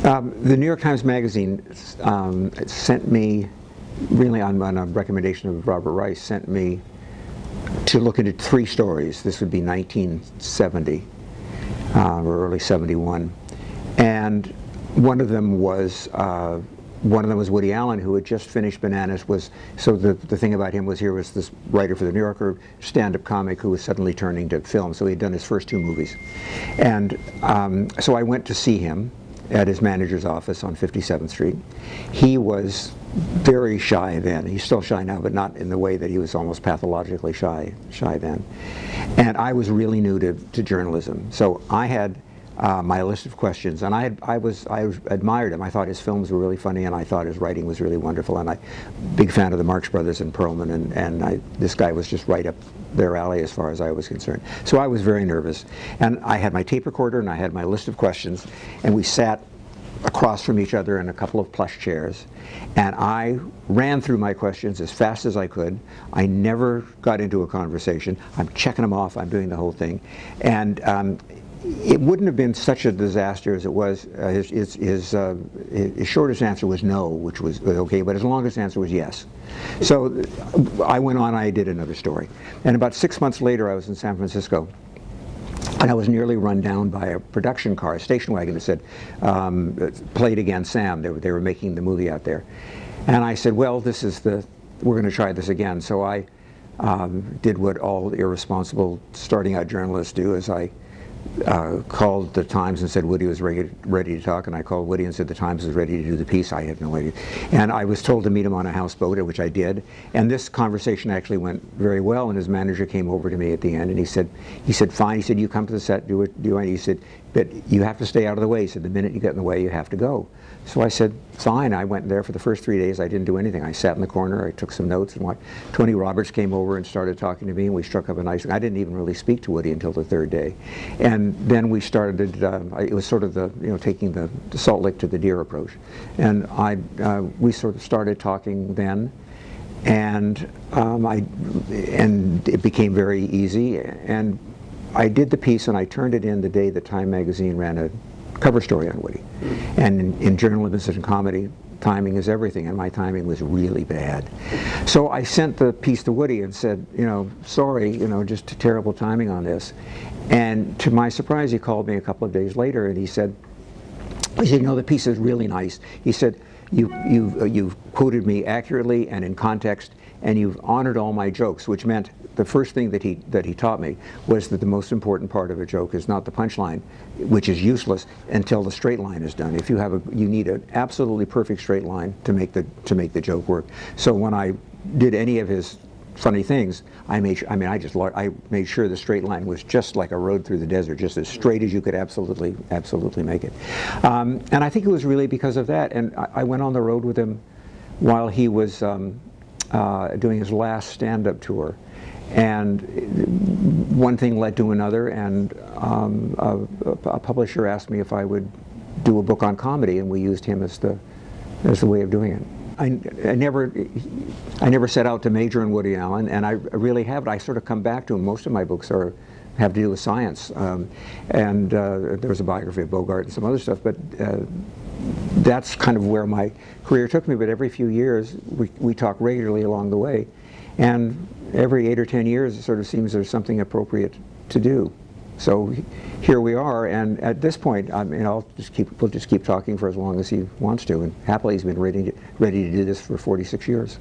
The New York Times Magazine sent me, really on a recommendation of Robert Rice, sent me to look into 3 stories. This would be 1970 or early 71, and one of them was Woody Allen, who had just finished Bananas. So the thing about him was, here was this writer for the New Yorker, stand-up comic, who was suddenly turning to film. So he'd done his first 2 movies, and so I went to see him at his manager's office on 57th Street. He was very shy then. He's still shy now, but not in the way that he was almost pathologically shy then. And I was really new to journalism. So I had my list of questions, and I admired him. I thought his films were really funny, and I thought his writing was really wonderful, and big fan of the Marx Brothers and Perlman, and this guy was just right up their alley as far as I was concerned. So I was very nervous, and I had my tape recorder and I had my list of questions, and we sat across from each other in a couple of plush chairs, and I ran through my questions as fast as I could. I never got into a conversation. I'm checking them off. I'm doing the whole thing, and it wouldn't have been such a disaster as it was. His shortest answer was no, which was okay, but his longest answer was yes. So I went on, I did another story. And about 6 months later, I was in San Francisco, and I was nearly run down by a production car, a station wagon that said, "Play it again, Sam." They were making the movie out there. And I said, well, we're going to try this again. So I did what all irresponsible starting out journalists do, is I called the Times and said Woody was ready to talk, and I called Woody and said the Times was ready to do the piece. I had no idea. And I was told to meet him on a houseboat, which I did. And this conversation actually went very well, and his manager came over to me at the end, and he said, fine. He said, you come to the set, do it. He said, but you have to stay out of the way. He said, the minute you get in the way, you have to go. So I said, fine. I went there for the first 3 days. I didn't do anything. I sat in the corner. I took some notes, and Tony Roberts came over and started talking to me, and we struck up a nice. I didn't even really speak to Woody until the 3rd day, and then we started. It was sort of taking the Salt Lick to the Deer approach, and we sort of started talking then, and it became very easy, and I did the piece, and I turned it in the day that Time magazine ran a cover story on Woody. And in journalism and comedy, timing is everything, and my timing was really bad. So I sent the piece to Woody and said, sorry, just terrible timing on this. And to my surprise, he called me a couple of days later, and he said, the piece is really nice. He said, you've quoted me accurately and in context, and you've honored all my jokes, which meant the first thing that he taught me was that the most important part of a joke is not the punchline, which is useless until the straight line is done. If you need an absolutely perfect straight line to make the joke work. So when I did any of his funny things, I made sure the straight line was just like a road through the desert, just as straight as you could absolutely make it. And I think it was really because of that. And I went on the road with him while he was doing his last stand-up tour. And one thing led to another, and a publisher asked me if I would do a book on comedy, and we used him as the way of doing it. I never set out to major in Woody Allen, and I really haven't. I sort of come back to him. Most of my books have to do with science, and there was a biography of Bogart and some other stuff, but that's kind of where my career took me. But every few years, we talk regularly along the way, and every 8 or 10 years, it sort of seems there's something appropriate to do. So here we are, and at this point, we'll just keep talking for as long as he wants to, and happily he's been ready to do this for 46 years.